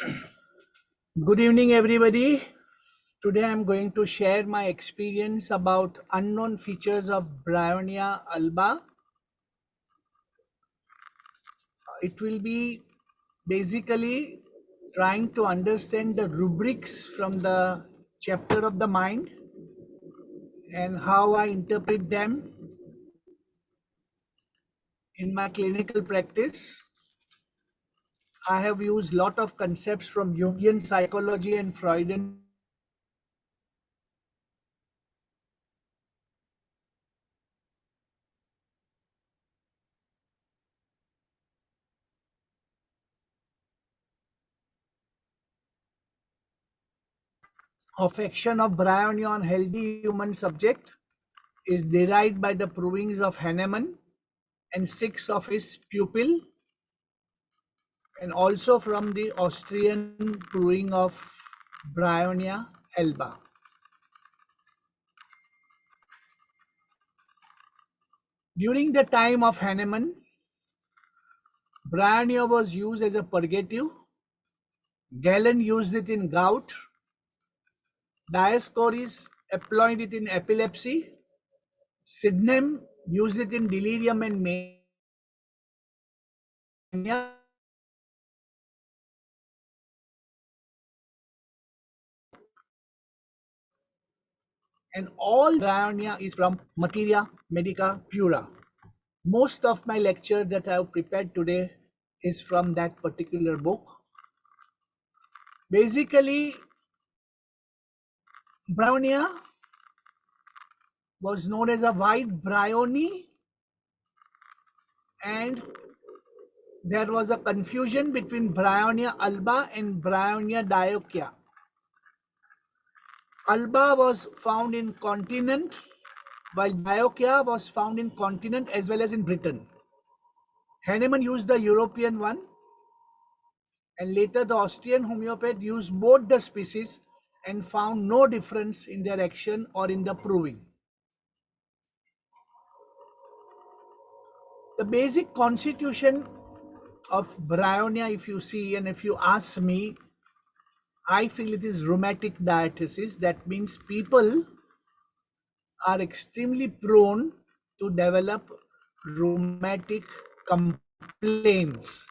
Good evening, everybody. Today I'm going to share my experience about unknown features of Bryonia alba. It will be basically trying to understand the rubrics from the chapter of the mind and how I interpret them in my clinical practice. I have used lot of concepts from Jungian psychology and Freudian of action of Bryonia on healthy human subject is derived by the provings of Hahnemann and 6 of his pupil, and also from the Austrian proving of Bryonia alba. During the time of Hahnemann, Bryonia was used as a purgative. Galen used it in gout. Dioscorus employed it in epilepsy. Sydenham used it in delirium and mania. And all Bryonia is from Materia Medica Pura. Most of my lecture that I have prepared today is from that particular book. Basically, Bryonia was known as a white bryony, and there was a confusion between Bryonia alba and Bryonia dioica. Alba was found in continent, while dioica was found in continent as well as in Britain. Hahnemann used the European one, and later the Austrian homeopath used both the species and found no difference in their action or in the proving. The basic constitution of Bryonia, if you see and if you ask me, I feel it is rheumatic diathesis. That means people are extremely prone to develop rheumatic complaints.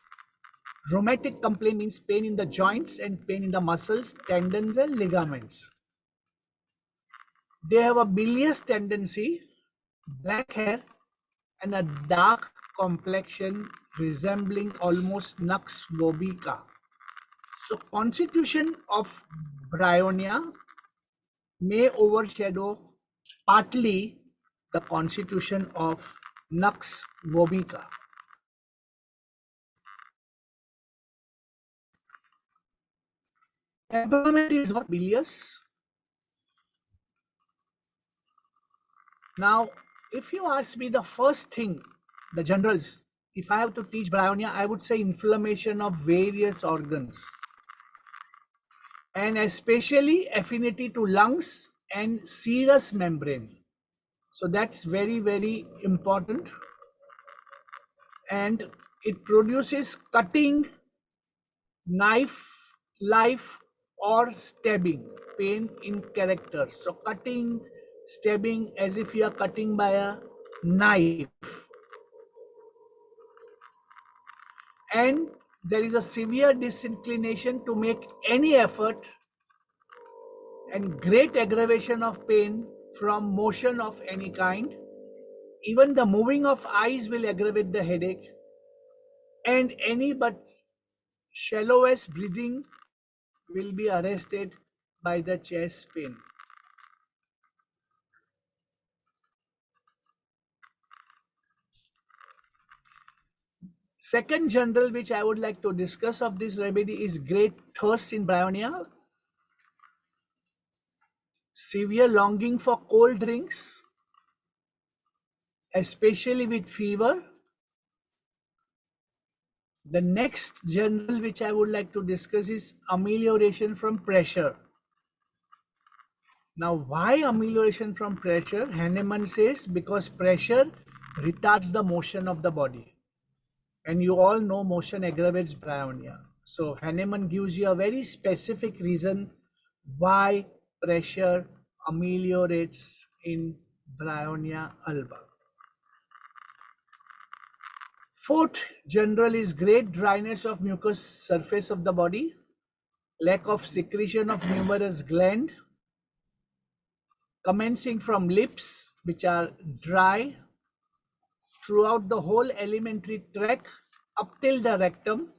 Rheumatic complaint means pain in the joints and pain in the muscles, tendons and ligaments. They have a bilious tendency, black hair and a dark complexion resembling almost nux vomica. So constitution of Bryonia may overshadow partly the constitution of nux vomica. Temperament is what? Bilious. Now, if you ask me the first thing, the generals, if I have to teach Bryonia, I would say inflammation of various organs, and especially affinity to lungs and serous membrane. So that's very, very important. And it produces cutting, knife, life, or stabbing pain in character. So cutting, stabbing as if you are cutting by a knife. And there is a severe disinclination to make any effort and great aggravation of pain from motion of any kind. Even the moving of eyes will aggravate the headache, and any but shallowest breathing will be arrested by the chest pain. Second general which I would like to discuss of this remedy is great thirst in Bryonia, severe longing for cold drinks, especially with fever. The next general which I would like to discuss is amelioration from pressure. Now, why amelioration from pressure? Hahnemann says because pressure retards the motion of the body. And you all know motion aggravates Bryonia. So Hahnemann gives you a very specific reason why pressure ameliorates in Bryonia alba. Fourth general is great dryness of mucous surface of the body, lack of secretion of numerous glands, commencing from lips which are dry throughout the whole alimentary tract up till the rectum.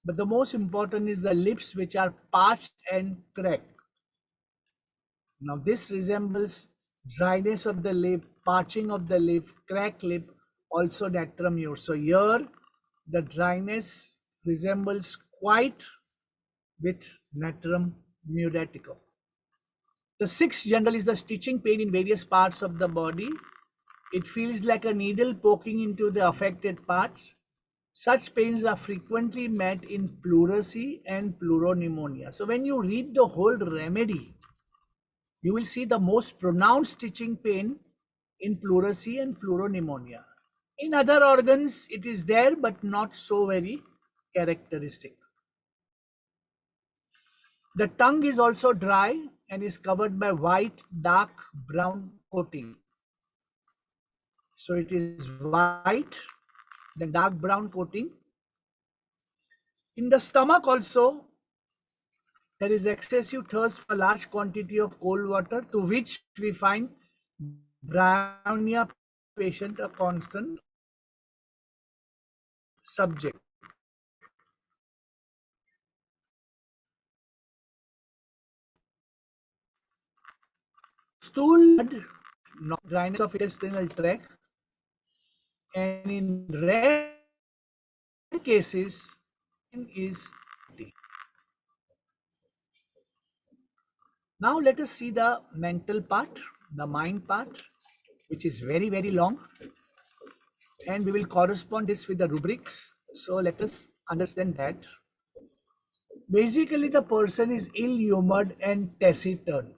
But the most important is the lips which are parched and cracked. Now this resembles dryness of the lip, parching of the lip, cracked lip, also natrum mute. So here the dryness resembles quite with natrum mutaticum. The sixth general is the stitching pain in various parts of the body. It feels like a needle poking into the affected parts. Such pains are frequently met in pleurisy and pleuropneumonia. So when you read the whole remedy, you will see the most pronounced stitching pain in pleurisy and pleuropneumonia. In other organs, it is there, but not so very characteristic. The tongue is also dry and is covered by white, dark brown coating. So it is white, then dark brown coating. In the stomach also, there is excessive thirst for large quantity of cold water, to which we find Bryonia patient a constant subject. Stool, dryness of intestinal tract, and in rare cases is. Now let us see the mental part, the mind part, which is very, very long, and we will correspond this with the rubrics. So let us understand that. Basically, the person is ill-humored and taciturn,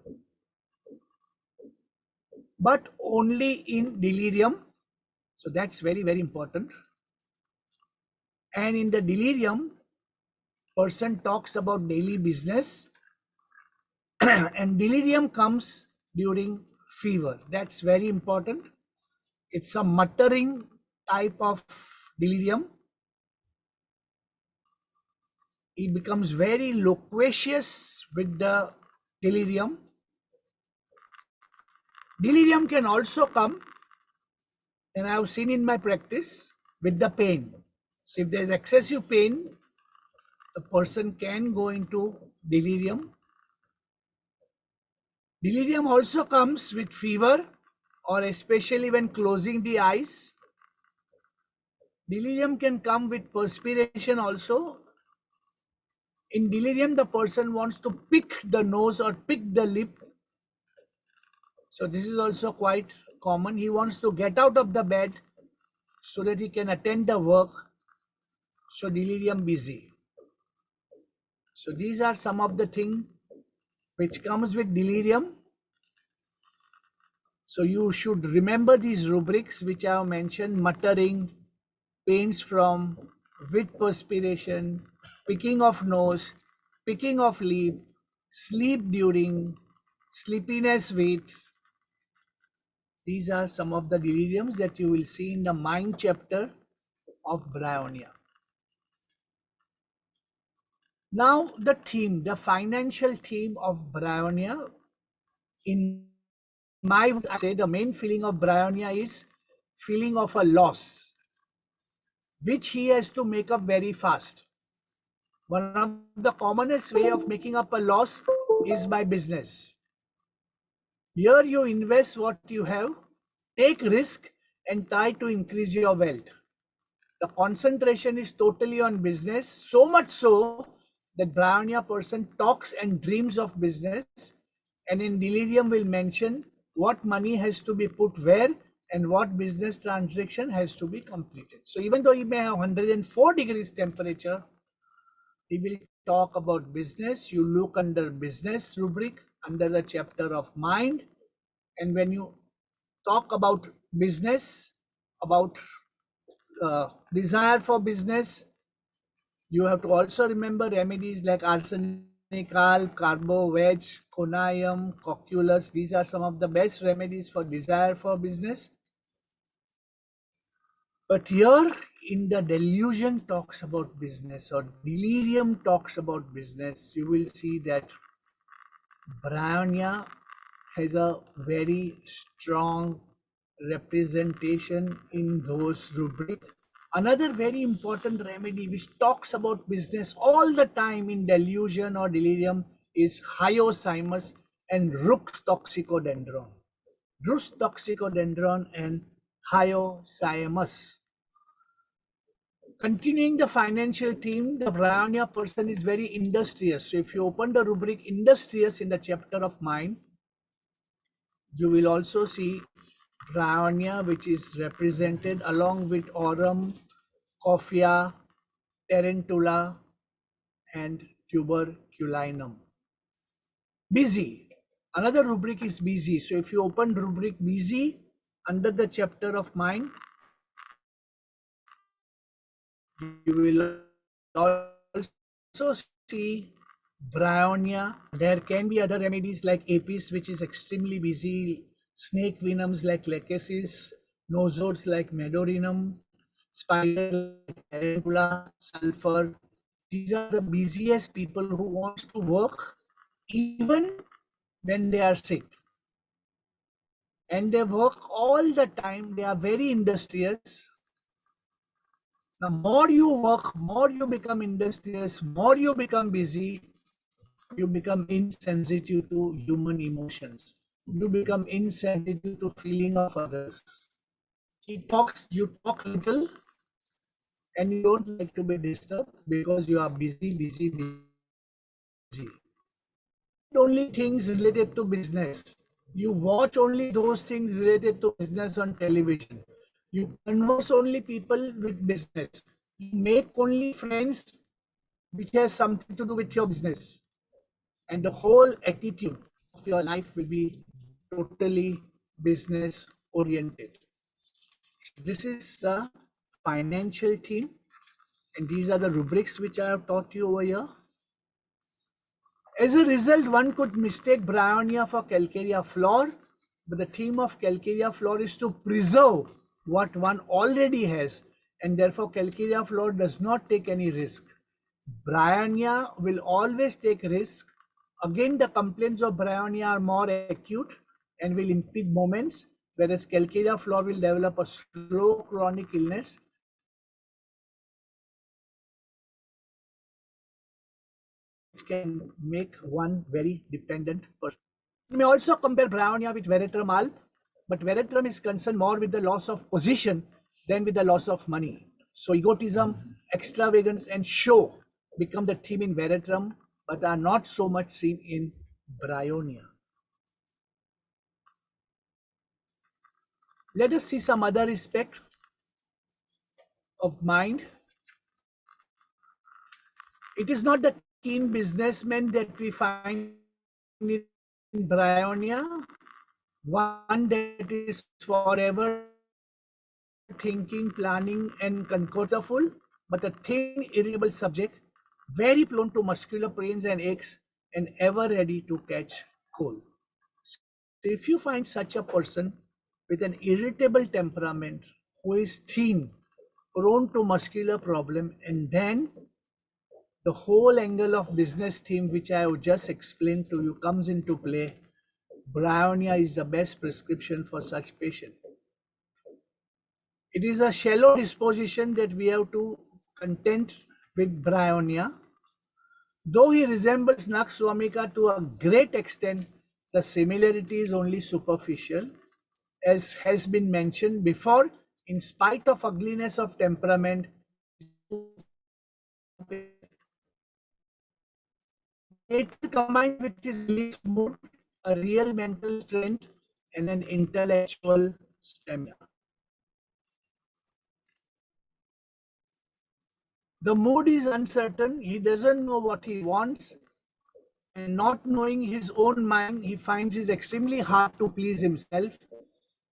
but only in delirium. So that's very, very important. And in the delirium, person talks about daily business and delirium comes during fever. That's very important. It's a muttering type of delirium. He becomes very loquacious with the delirium. Delirium can also come, and I have seen in my practice, with the pain. So if there is excessive pain, the person can go into delirium. Delirium also comes with fever, or especially when closing the eyes. Delirium can come with perspiration also. In delirium, the person wants to pick the nose or pick the lip. So this is also quite common. He wants to get out of the bed so that he can attend the work. So delirium busy. So these are some of the things which comes with delirium. So you should remember these rubrics which I have mentioned: muttering, pains from, with perspiration, picking of nose, picking of lip, sleep during, sleepiness with. These are some of the deliriums that you will see in the mind chapter of Bryonia. Now the theme, the financial theme of Bryonia, in my words, I say the main feeling of Bryonia is feeling of a loss, which he has to make up very fast. One of the commonest way of making up a loss is by business. Here you invest what you have, take risk and try to increase your wealth. The concentration is totally on business, so much so that Bryonia person talks and dreams of business, and in delirium will mention what money has to be put where and what business transaction has to be completed. So even though he may have 104 degrees temperature, he will talk about business. You look under business rubric under the chapter of mind, and when you talk about business, about desire for business, You have to also remember remedies like arsenic, alp, carbo, veg, conium, cocculus. These are some of the best remedies for desire for business. But here in the delusion talks about business or delirium talks about business, you will see that Bryonia has a very strong representation in those rubrics. Another very important remedy which talks about business all the time in delusion or delirium is hyoscyamus and rux toxicodendron. Rux toxicodendron and hyoscyamus. Continuing the financial theme, the Bryonia person is very industrious. So if you open the rubric industrious in the chapter of mind, you will also see Bryonia, which is represented along with aurum, coffea, tarantula, and tuberculinum. Busy. Another rubric is busy. So if you open rubric busy under the chapter of mind, you will also see Bryonia. There can be other remedies like apis, which is extremely busy, snake venoms like lecasis, nosodes like medorinum, spider like tarantula, sulfur. These are the busiest people who want to work even when they are sick. And they work all the time. They are very industrious. The more you work, more you become industrious, more you become busy, you become insensitive to human emotions. You become insensitive to feeling of others. You talk little and you don't like to be disturbed because you are busy, busy, busy. Only things related to business. You watch only those things related to business on television. You converse only people with business. You make only friends which has something to do with your business. And the whole attitude of your life will be totally business oriented. This is the financial theme, and these are the rubrics which I have taught you over here. As a result, one could mistake Bryonia for calcarea floor, but the theme of calcarea floor is to preserve what one already has, and therefore calcarea floor does not take any risk. Bryonia will always take risk. Again, the complaints of Bryonia are more acute and will impede moments, whereas calcarea floor will develop a slow chronic illness which can make one very dependent person. You may also compare Bryonia with veratrum alp, but veratrum is concerned more with the loss of position than with the loss of money. So egotism, extravagance, and show become the theme in veratrum, but are not so much seen in Bryonia. Let us see some other aspect of mind. It is not the keen businessman that we find in Bryonia, one that is forever thinking, planning, and concordful, but a thin, irritable subject, very prone to muscular pains and aches, and ever ready to catch cold. So if you find such a person with an irritable temperament who is thin, prone to muscular problem, and then the whole angle of business theme which I have just explained to you comes into play, Bryonia is the best prescription for such patient. It is a shallow disposition that we have to contend with Bryonia. Though he resembles Nakswamika to a great extent, the similarity is only superficial. As has been mentioned before, in spite of ugliness of temperament, nature combined with his elite mood, a real mental strength, and an intellectual stamina. The mood is uncertain, he doesn't know what he wants, and not knowing his own mind, he finds it extremely hard to please himself.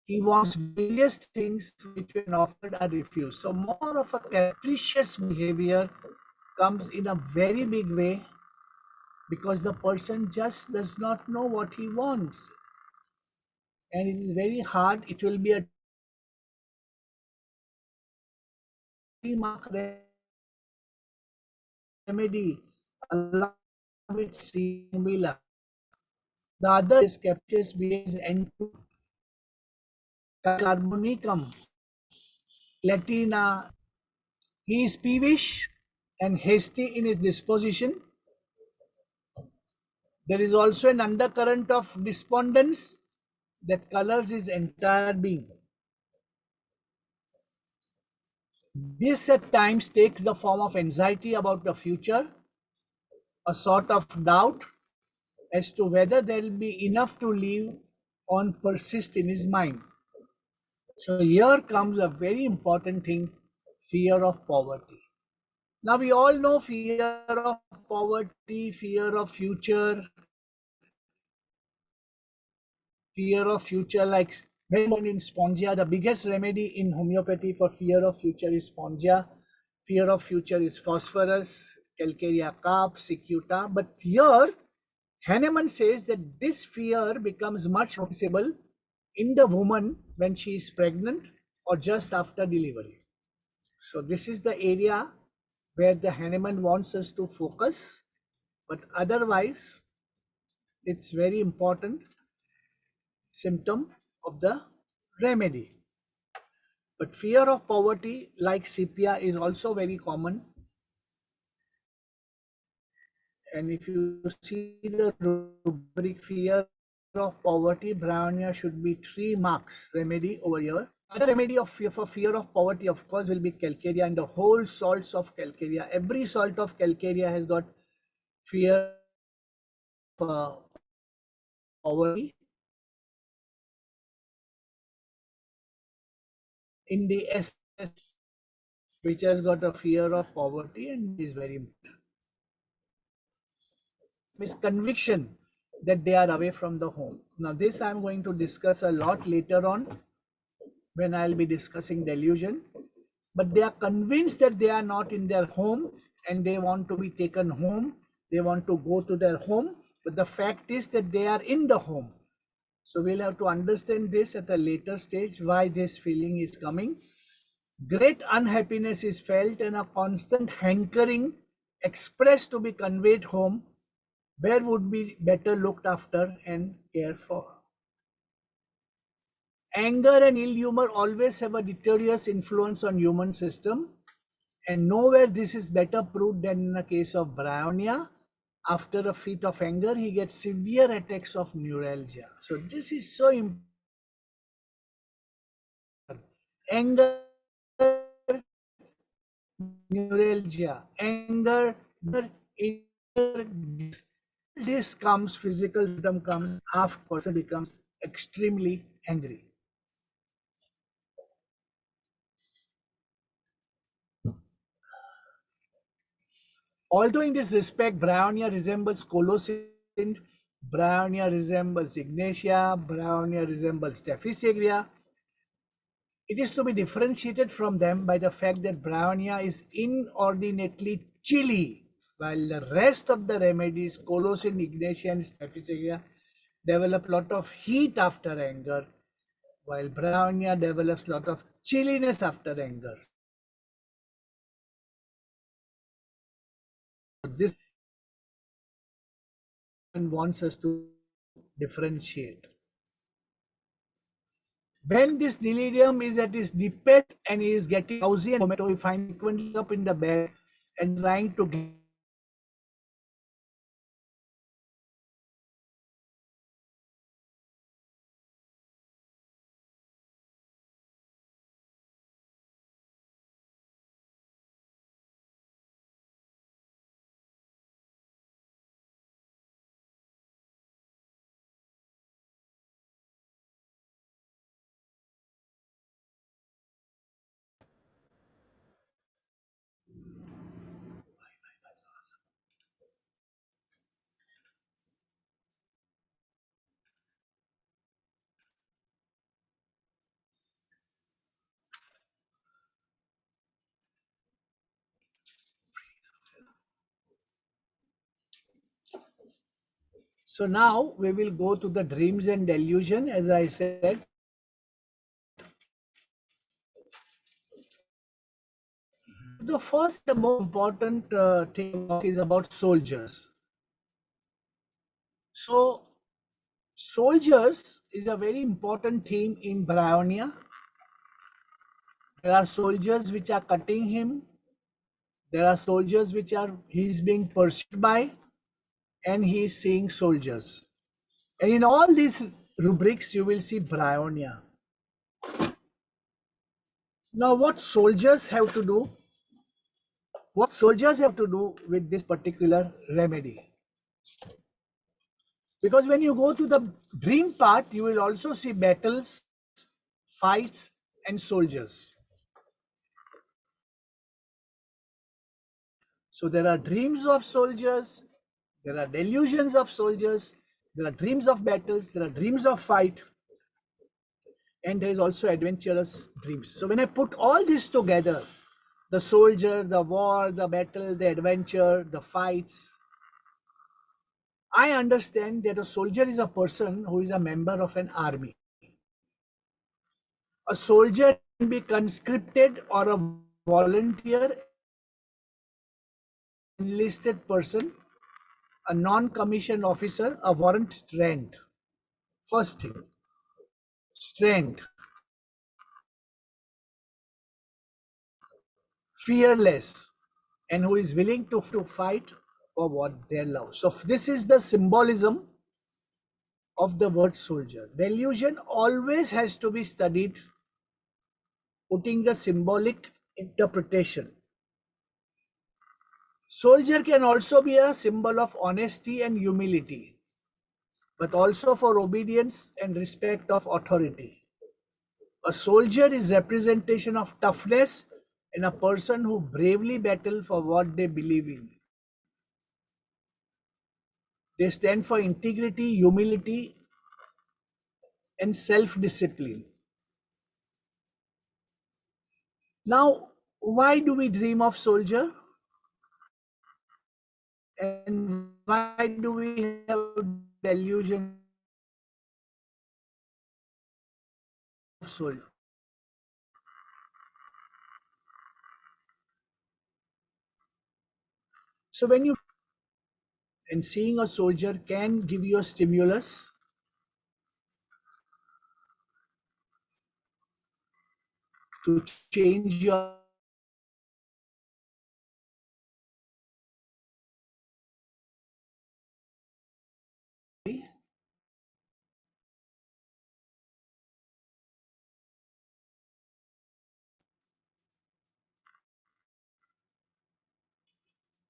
He wants various things which when offered are refused. So more of a capricious behavior comes in a very big way because the person just does not know what he wants. And it is very hard. It will be a 3-mark remedy along with Srimila. The other is captures behaves N2 carbonicum latina. He is peevish and hasty in his disposition. There is also an undercurrent of despondence that colors his entire being. This at times takes the form of anxiety about the future, a sort of doubt as to whether there will be enough to live on persist in his mind. So here comes a very important thing, fear of poverty. Now we all know fear of poverty, fear of future, fear of future like very important in spongia. The biggest remedy in homeopathy for fear of future is spongia. Fear of future is phosphorus, calcarea carp, cicuta. But here Hahnemann says that this fear becomes much noticeable in the woman when she is pregnant or just after delivery. So this is the area where the Hahnemann wants us to focus, but otherwise it's very important symptom of the remedy. But fear of poverty, like sepia, is also very common. And if you see the rubric fear of poverty, Bryonia should be 3 marks remedy over here. Other remedy of fear, for fear of poverty, of course, will be calcarea and the whole salts of calcarea. Every salt of calcarea has got fear of poverty. In the SS, which has got a fear of poverty and is very important. Is conviction that they are away from the home. Now this I am going to discuss a lot later on when I will be discussing delusion. But they are convinced that they are not in their home and they want to be taken home. They want to go to their home. But the fact is that they are in the home. So we'll have to understand this at a later stage, why this feeling is coming. Great unhappiness is felt and a constant hankering expressed to be conveyed home where would be better looked after and cared for. Anger and ill humor always have a deleterious influence on human system, and nowhere this is better proved than in the case of Bryonia. After a fit of anger, he gets severe attacks of neuralgia. So this is so important. Anger, neuralgia, anger, this comes, physical symptom comes after person becomes extremely angry. Although in this respect, Bryonia resembles Colocynth, Bryonia resembles Ignatia, Bryonia resembles Staphysagra, it is to be differentiated from them by the fact that Bryonia is inordinately chilly, while the rest of the remedies, Colocynth, Ignatia, and Staphysagra, develop a lot of heat after anger, while Bryonia develops a lot of chilliness after anger. This wants us to differentiate. When this delirium is at its deepest and he is getting drowsy and we find frequently up in the bed and trying to get So now we will go to the dreams and delusion. As I said, the first, the most important thing is about soldiers. So soldiers is a very important theme in Bryonia. There are soldiers which are cutting him. There are soldiers which are he's being pursued by, and he is seeing soldiers. And in all these rubrics, you will see Bryonia. Now, what soldiers have to do? What soldiers have to do with this particular remedy? Because when you go to the dream part, you will also see battles, fights, and soldiers. So there are dreams of soldiers, there are delusions of soldiers, there are dreams of battles, there are dreams of fight, and there is also adventurous dreams. So when I put all this together, the soldier, the war, the battle, the adventure, the fights, I understand that a soldier is a person who is a member of an army. A soldier can be conscripted or a volunteer, enlisted person, a non-commissioned officer, a warrant strength. First thing, strength, fearless, and who is willing to fight for what they love. So this is the symbolism of the word soldier. Delusion always has to be studied, putting a symbolic interpretation. Soldier can also be a symbol of honesty and humility, but also for obedience and respect of authority. A soldier is representation of toughness and a person who bravely battle for what they believe in. They stand for integrity, humility, and self-discipline. Now, why do we dream of soldier? And why do we have delusion of soldier? So when you and seeing a soldier can give you a stimulus to change your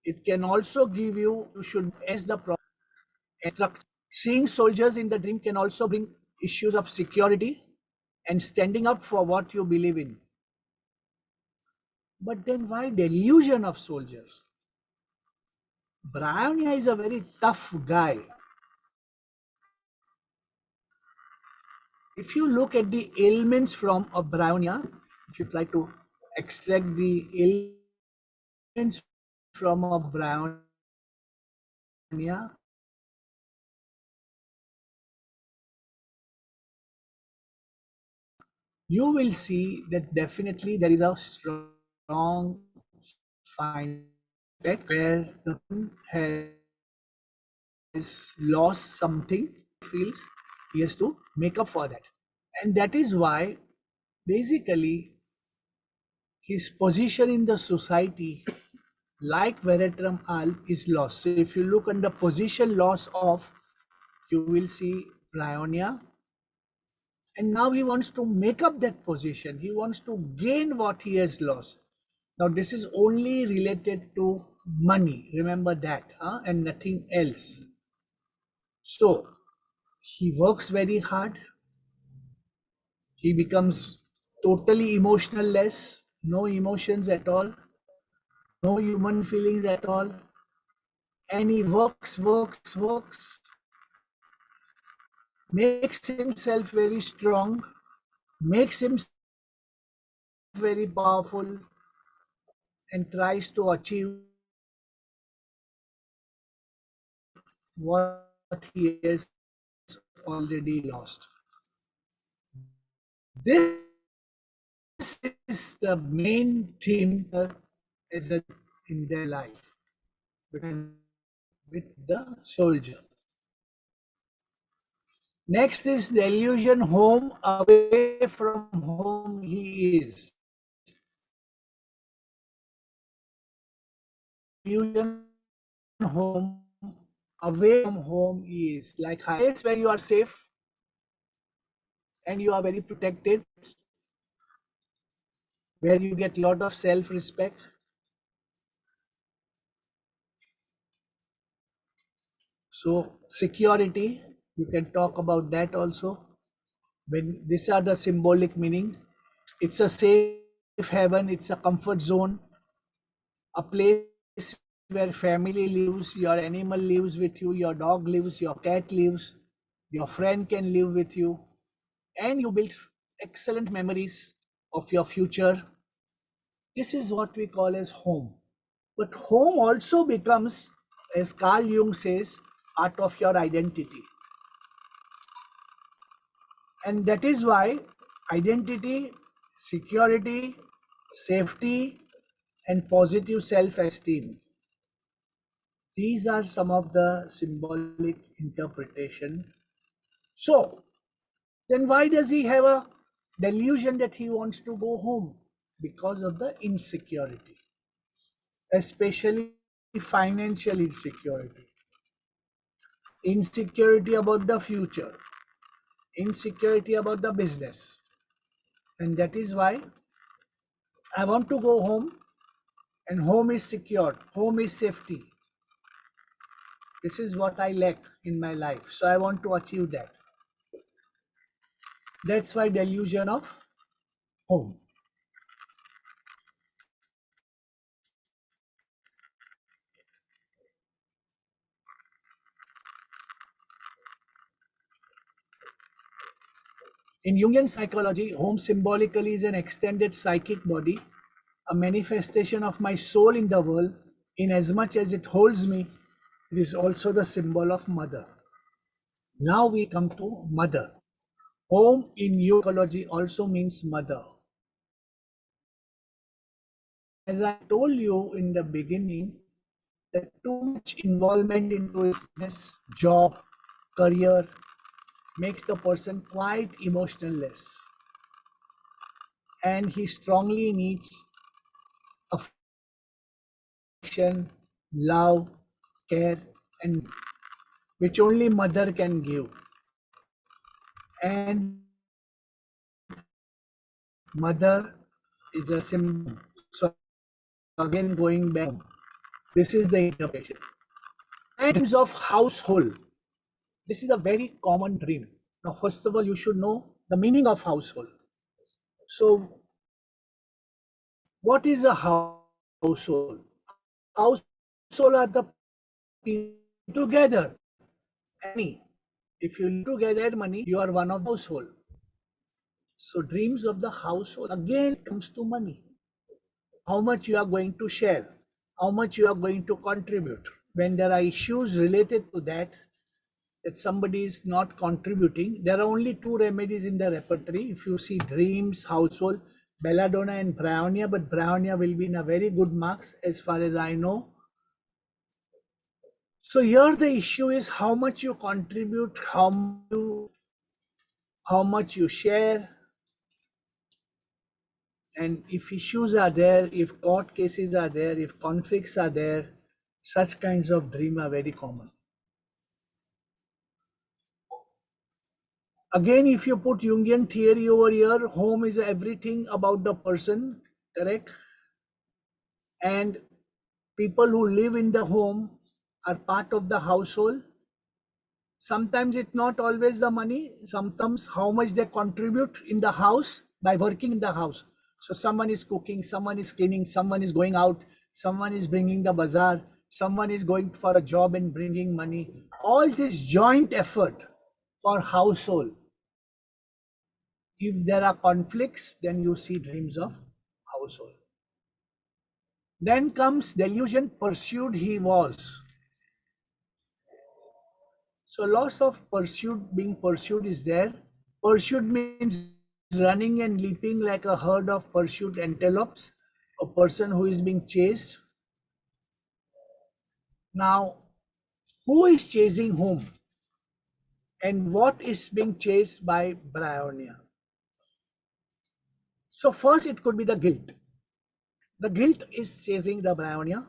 it can also give you should as the attract. Seeing soldiers in the dream can also bring issues of security and standing up for what you believe in. But then why delusion of soldiers? Bryonia is a very tough guy. If you look at the ailments from a Bryonia, if you try to extract the ailments from a Bryonia, you will see that definitely there is a strong fine where the person has lost something, feels he has to make up for that. And that is why basically his position in the society, like Veratrum Al, is lost. So if you look under position loss of, you will see Bryonia. And now he wants to make up that position. He wants to gain what he has lost. Now this is only related to money. Remember that, and nothing else. So he works very hard. He becomes totally emotionless, no emotions at all, no human feelings at all. And he works, makes himself very strong, makes himself very powerful, and tries to achieve what he has already lost. This is the main theme as a in their life with the soldier. Next is the illusion home away from home he is. Illusion home away from home he is. Like a place where you are safe and you are very protected, where you get lot of self-respect. So security, you can talk about that also. When these are the symbolic meaning, it's a safe haven, it's a comfort zone, a place where family lives, your animal lives with you, your dog lives, your cat lives, your friend can live with you, and you build excellent memories of your future. This is what we call as home. But home also becomes, as Carl Jung says, part of your identity. And that is why identity, security, safety, and positive self esteem. These are some of the symbolic interpretation. So, then why does he have a delusion that he wants to go home? Because of the insecurity, especially financial insecurity, insecurity about the future, insecurity about the business. And that is why I want to go home, and home is secure, home is safety. This is what I lack in my life. So I want to achieve that. That's why delusion of home. In Jungian psychology, home symbolically is an extended psychic body, a manifestation of my soul in the world. In as much as it holds me, it is also the symbol of mother. Now we come to mother. Home in Jungian psychology also means mother. As I told you in the beginning, that too much involvement into his business, job, career makes the person quite emotionless, and he strongly needs affection, love, care, and which only mother can give. And mother is a symbol. So again, going back to home. This is the interpretation. And dreams of household. This is a very common dream. Now, first of all, you should know the meaning of household. So, what is a household? Household are the people together and money. If you live together and money, you are one of the household. So dreams of the household again comes to money. How much you are going to share, how much you are going to contribute. When there are issues related to that, that somebody is not contributing, there are only two remedies in the repertory. If you see dreams, household, belladonna and bryonia, but bryonia will be in a very good marks as far as I know. So here the issue is how much you contribute, how much you share, and if issues are there, if court cases are there, if conflicts are there, such kinds of dream are very common. Again, if you put Jungian theory over here, home is everything about the person, correct? And people who live in the home are part of the household. Sometimes it's not always the money, sometimes how much they contribute in the house by working in the house. So someone is cooking, someone is cleaning, someone is going out, someone is bringing the bazaar, someone is going for a job and bringing money. All this joint effort for household. If there are conflicts, then you see dreams of household. Then comes delusion, pursued he was. So loss of pursuit, being pursued is there. Pursuit means running and leaping like a herd of pursued antelopes, a person who is being chased. Now, who is chasing whom? And what is being chased by Bryonia? So first it could be the guilt. The guilt is chasing the Bryonia.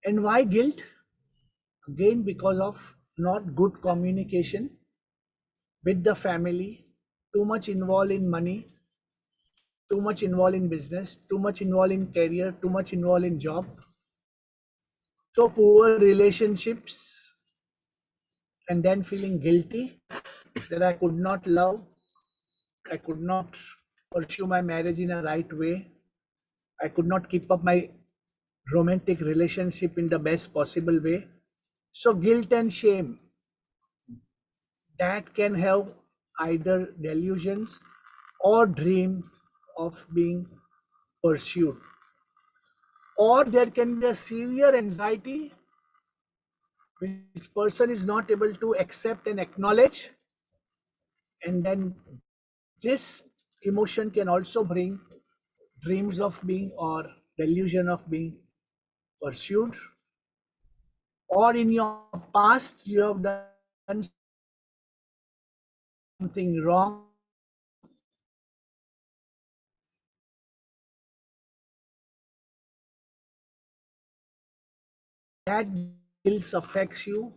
And why guilt? Again, because of not good communication with the family, too much involved in money, too much involved in business, too much involved in career, too much involved in job, so poor relationships, and then feeling guilty that I could not love, I could not pursue my marriage in a right way, I could not keep up my romantic relationship in the best possible way. So guilt and shame, that can have either delusions or dream of being pursued, or there can be a severe anxiety which person is not able to accept and acknowledge, and then this emotion can also bring dreams of being or delusion of being pursued, or in your past you have done something wrong and that guilt affects you.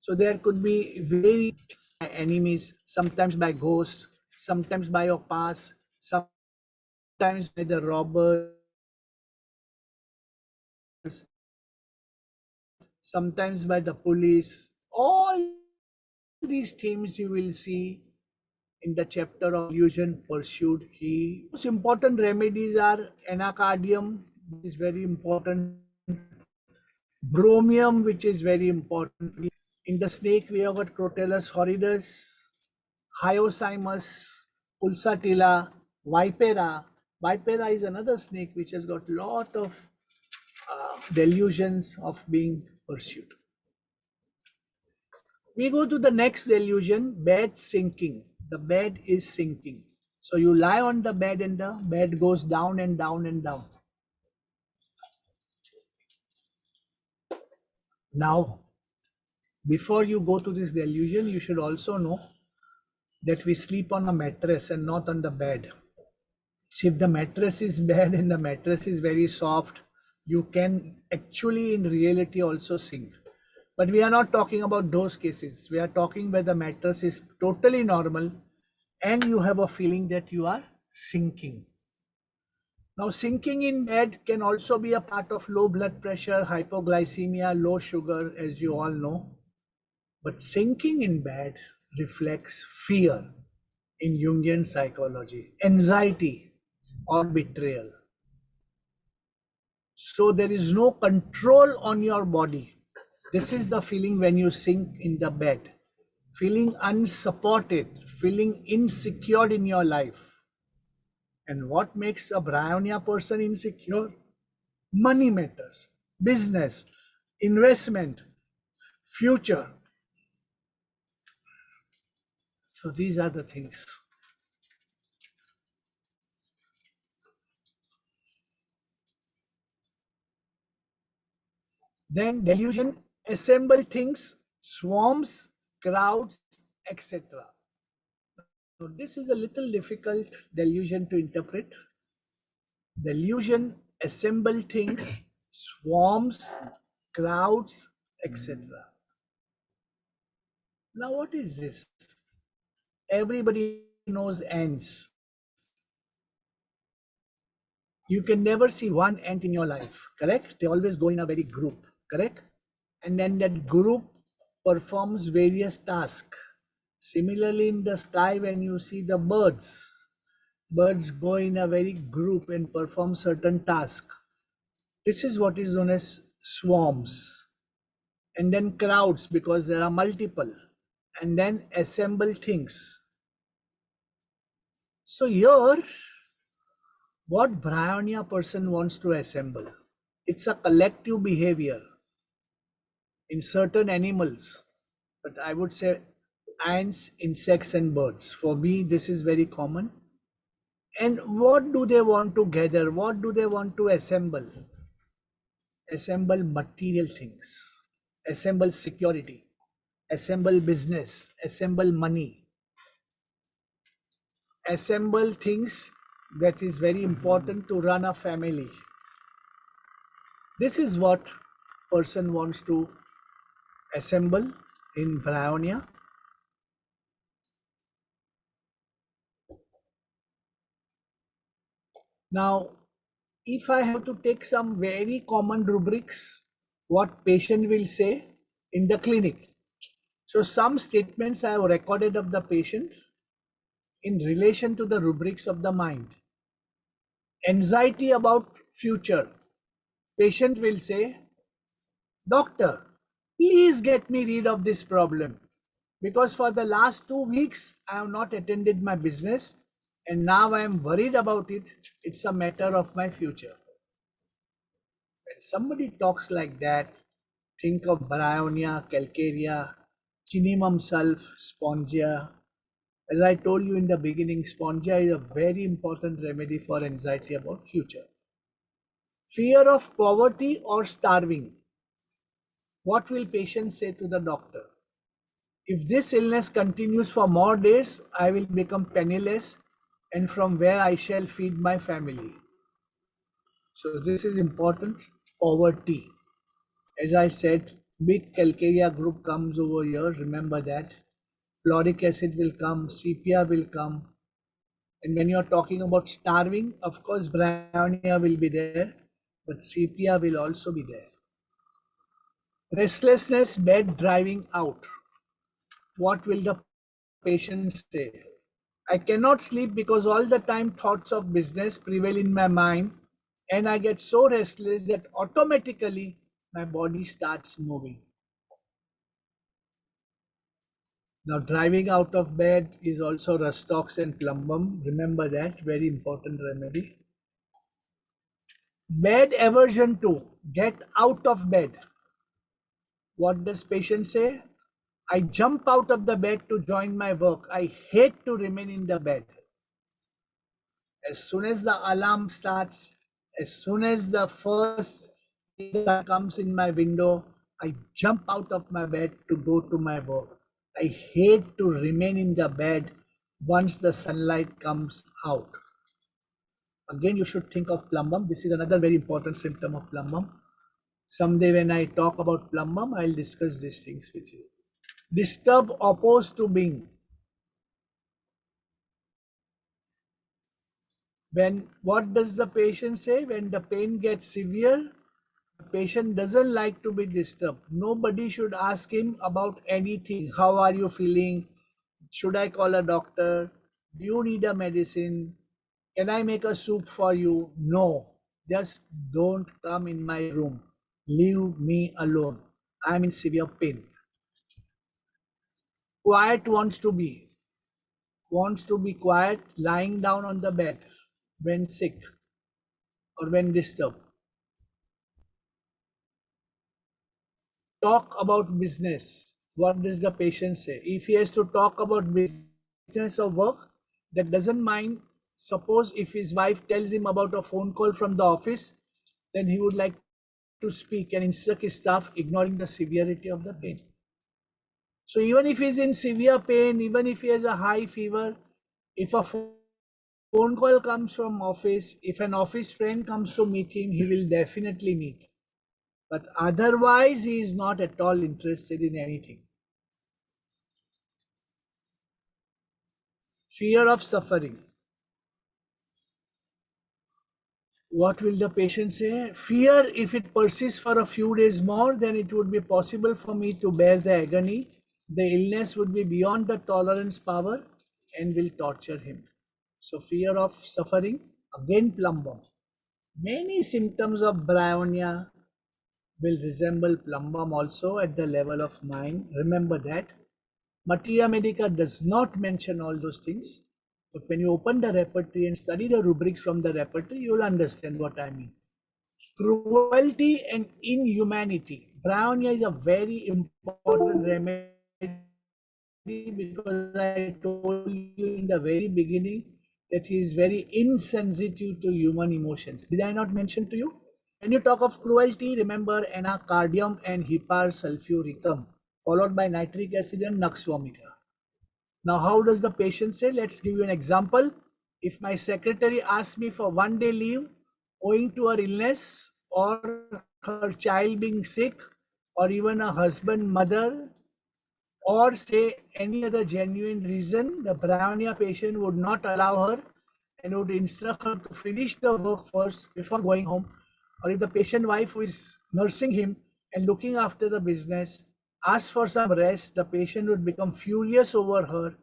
So there could be very enemies, sometimes by ghosts, sometimes by your past, sometimes by the robbers, sometimes by the police. All these themes you will see in the chapter of illusion pursued. He most important remedies are anacardium, which is very important, bromium, which is very important. In the snake, we have got Crotellus horridus, Hyoscyamus, pulsatilla, vipera. Vipera is another snake which has got lot of delusions of being pursued. We go to the next delusion, bed sinking. The bed is sinking. So you lie on the bed and the bed goes down and down and down. Now, before you go to this delusion, you should also know that we sleep on a mattress and not on the bed. So if the mattress is bad and the mattress is very soft, you can actually in reality also sink. But we are not talking about those cases. We are talking where the mattress is totally normal and you have a feeling that you are sinking. Now, sinking in bed can also be a part of low blood pressure, hypoglycemia, low sugar, as you all know. But sinking in bed reflects fear in Jungian psychology, anxiety or betrayal. So there is no control on your body. This is the feeling when you sink in the bed, feeling unsupported, feeling insecure in your life. And what makes a Bryonia person insecure? Money matters, business, investment, future. So these are the things. Then delusion, assemble things, swarms, crowds, etc. So this is a little difficult delusion to interpret. Delusion, assemble things, swarms, crowds, etc. Now what is this? Everybody knows ants. You can never see one ant in your life, correct? They always go in a very group, correct? And then that group performs various tasks. Similarly, in the sky, when you see the birds, birds go in a very group and perform certain tasks. This is what is known as swarms. And then crowds, because there are multiple. And then assemble things. So here, what Bryonia person wants to assemble? It's a collective behavior. in certain animals, but I would say ants, insects, and birds. For me, this is very common. And what do they want to gather? What do they want to assemble? Assemble material things, assemble security, assemble business, assemble money, assemble things that is very important to run a family. This is what person wants to assemble in Bryonia. Now, if I have to take some very common rubrics, what patient will say in the clinic. So some statements I have recorded of the patient in relation to the rubrics of the mind. Anxiety about future. Patient will say, Doctor, please get me rid of this problem because for the last 2 weeks I have not attended my business and now I am worried about it. It's a matter of my future. When somebody talks like that, think of Bryonia, calcarea, Chinimum sulf, spongia. As I told you in the beginning, spongia is a very important remedy for anxiety about future. Fear of poverty or starving. What will patient say to the doctor? If this illness continues for more days, I will become penniless and from where I shall feed my family. So this is important. Poverty. As I said, big calcarea group comes over here. Remember that. Fluoric acid will come, sepia will come. And when you're talking about starving, of course, Bryonia will be there, but sepia will also be there. Restlessness, bed driving out. What will the patient say? I cannot sleep because all the time thoughts of business prevail in my mind and I get so restless that automatically my body starts moving. Now, driving out of bed is also rustox and plumbum. Remember that, very important remedy. Bed aversion to, get out of bed. What does patient say? I jump out of the bed to join my work. I hate to remain in the bed. As soon as the alarm starts, as soon as the first sun comes in my window, I jump out of my bed to go to my work. I hate to remain in the bed once the sunlight comes out. Again, you should think of plumbum. This is another very important symptom of plumbum. Someday when I talk about plumbum, I'll discuss these things with you. Disturb opposed to being. When what does the patient say? When the pain gets severe, the patient doesn't like to be disturbed. Nobody should ask him about anything. How are you feeling? Should I call a doctor? Do you need a medicine? Can I make a soup for you? No. Just don't come in my room. Leave me alone. I'm in severe pain. Quiet wants to be quiet lying down on the bed when sick or when disturbed. Talk about business. What does the patient say? If he has to talk about business or work, that doesn't mind. Suppose if his wife tells him about a phone call from the office, then he would like to speak and instruct his staff, ignoring the severity of the pain. So even if he's in severe pain, even if he has a high fever, if a phone call comes from office, if an office friend comes to meet him, he will definitely meet. But otherwise, he is not at all interested in anything. Fear of suffering. What will the patient say? Fear, if it persists for a few days more, then it would be possible for me to bear the agony. The illness would be beyond the tolerance power and will torture him. So fear of suffering, again plumbum. Many symptoms of Bryonia will resemble plumbum also at the level of mind. Remember that. Materia Medica does not mention all those things. But when you open the repertory and study the rubrics from the repertory, you will understand what I mean. Cruelty and inhumanity. Bryonia is a very important remedy because I told you in the very beginning that he is very insensitive to human emotions. Did I not mention to you? When you talk of cruelty, remember anacardium and hypersulfuricum, followed by nitric acid and nux vomica. Now, how does the patient say? Let's give you an example. If my secretary asks me for 1 day leave owing to her illness or her child being sick, or even a husband, mother, or say any other genuine reason, the Bryonia patient would not allow her and would instruct her to finish the work first before going home. Or if the patient wife who is nursing him and looking after the business asks for some rest, the patient would become furious over her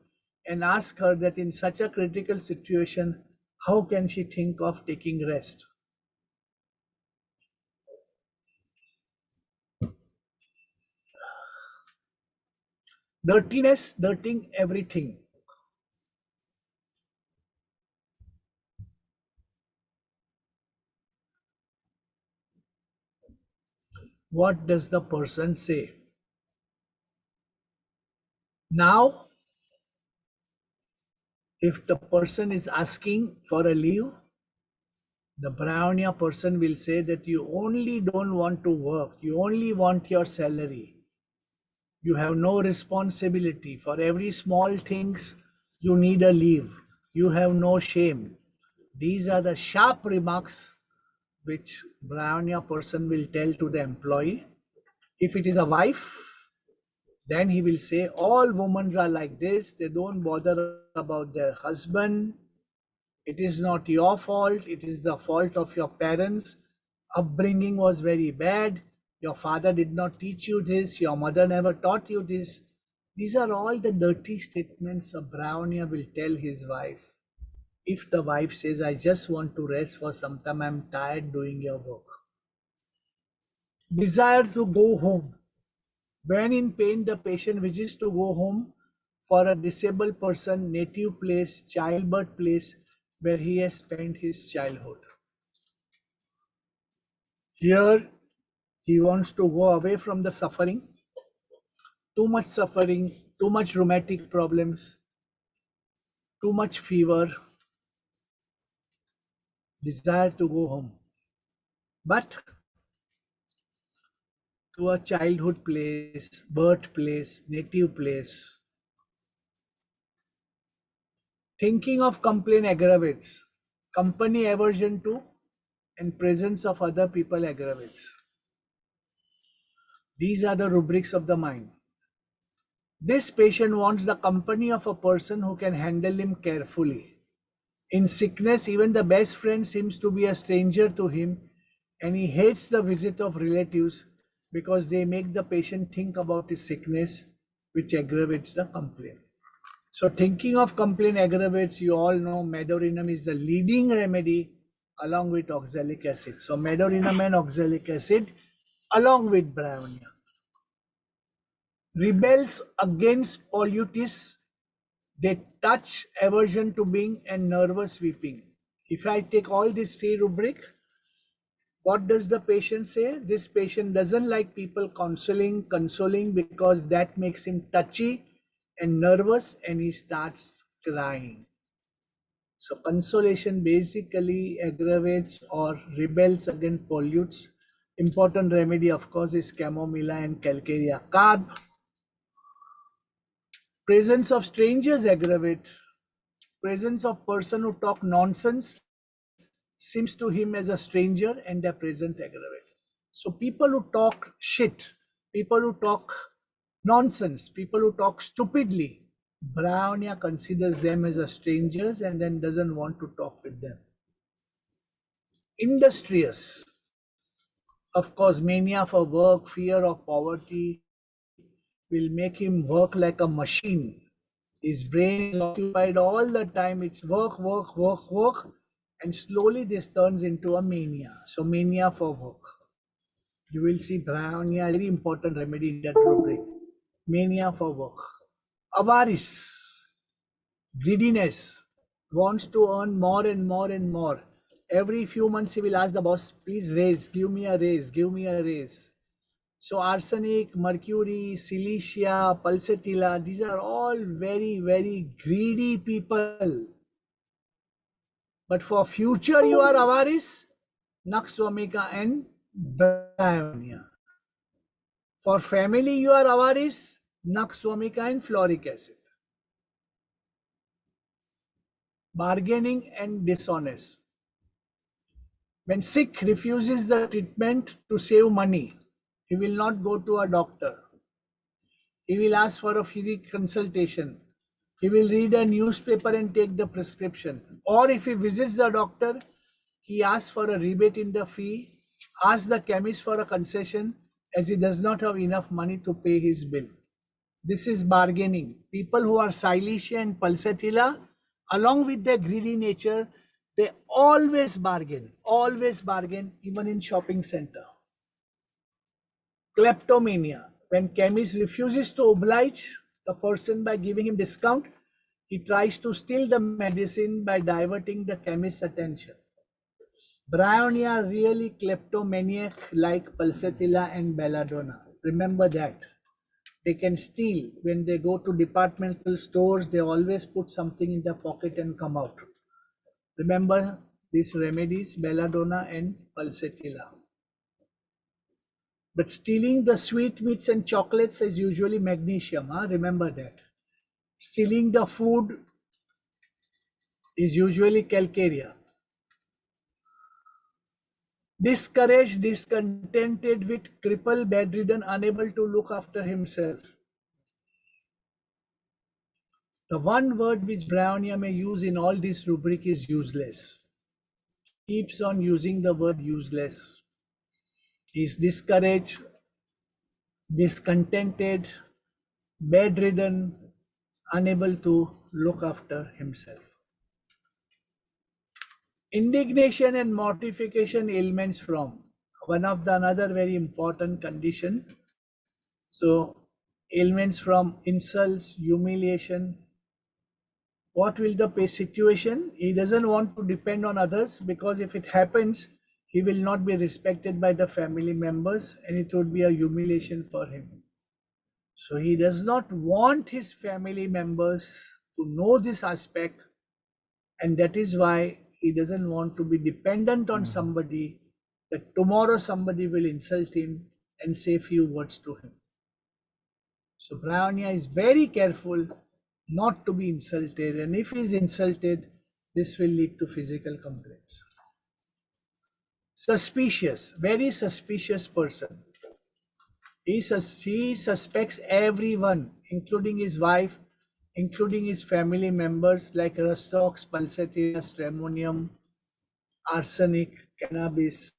and ask her that in such a critical situation, how can she think of taking rest? Dirtiness, dirting everything. What does the person say? Now, if the person is asking for a leave, the Bryonia person will say that you only don't want to work, you only want your salary. You have no responsibility for every small things. You need a leave. You have no shame. These are the sharp remarks which Bryonia person will tell to the employee. If it is a wife, then he will say all women are like this. They don't bother about their husband. It is not your fault. It is the fault of your parents. Upbringing was very bad. Your father did not teach you this. Your mother never taught you this. These are all the dirty statements a Brownier will tell his wife. If the wife says, I just want to rest for some time, I'm tired doing your work. Desire to go home. When in pain, the patient wishes to go home for a disabled person, native place, childbirth place where he has spent his childhood. Here, he wants to go away from the suffering, too much rheumatic problems, too much fever, desire to go home. But to a childhood place, birthplace, native place, thinking of complaint aggravates. Company aversion to and presence of other people aggravates. These are the rubrics of the mind. This patient wants the company of a person who can handle him carefully. In sickness, even the best friend seems to be a stranger to him, and he hates the visit of relatives because they make the patient think about his sickness, which aggravates the complaint. So, thinking of complaint aggravates, you all know medorinum is the leading remedy along with oxalic acid. So, medorinum and oxalic acid along with bryonia. Rebels against pollutes, they touch aversion to being and nervous weeping. If I take all these three rubric, what does the patient say? This patient doesn't like people consoling because that makes him touchy and nervous and he starts crying. So consolation basically aggravates or rebels against pollutes. Important remedy of course is chamomilla and calcarea carb. Presence of strangers aggravate. Presence of person who talk nonsense seems to him as a stranger and their present aggravate. So people who talk shit, people who talk nonsense, people who talk stupidly, Bryonia considers them as a strangers and then doesn't want to talk with them. Industrious, of course, mania for work, fear of poverty will make him work like a machine. His brain is occupied all the time. It's work, work, work, work. And slowly this turns into a mania. So mania for work. You will see Bryonia, very important remedy in that rubric. Mania for work. Avarice, greediness, wants to earn more and more and more. Every few months he will ask the boss, please raise, give me a raise, give me a raise. So arsenic, mercury, silicia, pulsatilla, these are all very, very greedy people. But for future you are avaris, Naxwamika and Bryonia. For family you are avaris, Naxwamika and fluoric acid. Bargaining and dishonest. When sick refuses the treatment to save money, he will not go to a doctor. He will ask for a free consultation. He will read a newspaper and take the prescription. Or if he visits the doctor, he asks for a rebate in the fee, asks the chemist for a concession as he does not have enough money to pay his bill. This is bargaining. People who are Silesia and Pulsatilla, along with their greedy nature, they always bargain, even in shopping center. Kleptomania. When chemist refuses to oblige the person by giving him discount, he tries to steal the medicine by diverting the chemist's attention. Bryonia are really kleptomaniac like Pulsatilla and Belladonna. Remember that. They can steal. When they go to departmental stores, they always put something in their pocket and come out. Remember these remedies, Belladonna and Pulsatilla. But stealing the sweetmeats and chocolates is usually magnesium. Huh? Remember that. Stealing the food is usually calcarea. Discouraged, discontented, with crippled, bedridden, unable to look after himself. The one word which Bryonia may use in all this rubric is useless. Keeps on using the word useless. He is discouraged, discontented, bedridden, unable to look after himself. Indignation and mortification ailments from one of the another very important condition. So ailments from insults, humiliation. What will the situation? He doesn't want to depend on others, because if it happens, he will not be respected by the family members and it would be a humiliation for him. So he does not want his family members to know this aspect, and that is why he doesn't want to be dependent on somebody, that tomorrow somebody will insult him and say few words to him. So Bryonia is very careful not to be insulted, and if he is insulted, this will lead to physical complaints. Suspicious, very suspicious person. He suspects everyone, including his wife, including his family members like Rustox, Pulsatilla, Stramonium, arsenic, cannabis.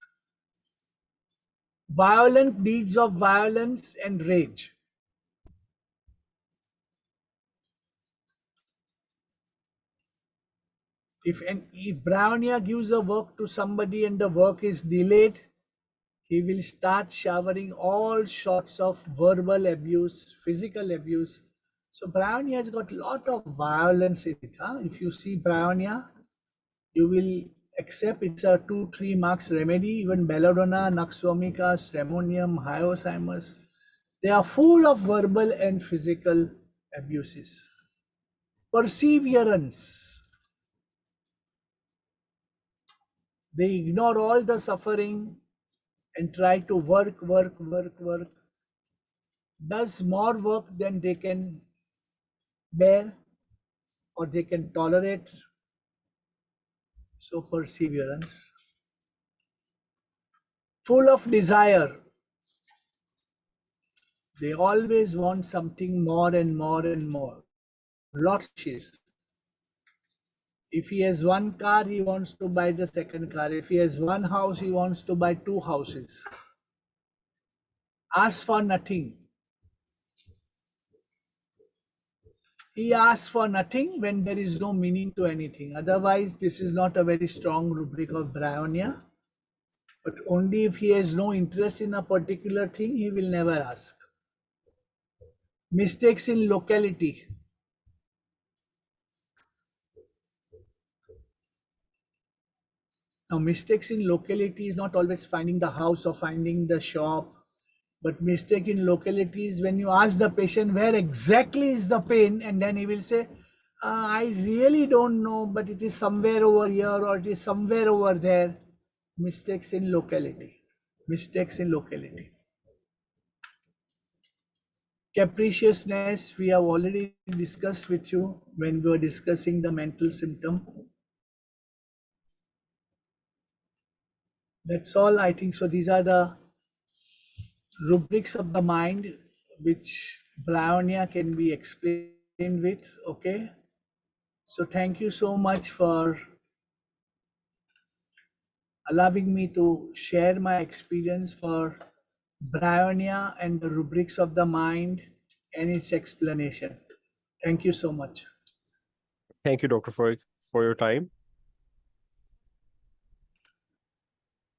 Violent deeds of violence and rage. If Bryonia gives a work to somebody and the work is delayed, he will start showering all sorts of verbal abuse, physical abuse. So Bryonia has got a lot of violence in it. Huh? If you see Bryonia, you will accept it's a 2-3 marks remedy. Even Belladonna, Naxwamika, Stramonium, Hyoscyamus, they are full of verbal and physical abuses. Perseverance. They ignore all the suffering and try to work, does more work than they can bear or they can tolerate. So perseverance. Full of desire. They always want something more and more and more. Lots of wishes. If he has one car, he wants to buy the second car. If he has one house, he wants to buy 2 houses. Ask for nothing. He asks for nothing when there is no meaning to anything. Otherwise, this is not a very strong rubric of Bryonia. But only if he has no interest in a particular thing, he will never ask. Mistakes in locality. Now, mistakes in locality is not always finding the house or finding the shop. But mistake in locality is when you ask the patient where exactly is the pain, and then he will say, I really don't know, but it is somewhere over here or it is somewhere over there. Mistakes in locality. Mistakes in locality. Capriciousness, we have already discussed with you when we were discussing the mental symptom. That's all, I think. So these are the rubrics of the mind which Bryonia can be explained with. Okay. So thank you so much for allowing me to share my experience for Bryonia and the rubrics of the mind and its explanation. Thank you so much. Thank you, Dr. for your time.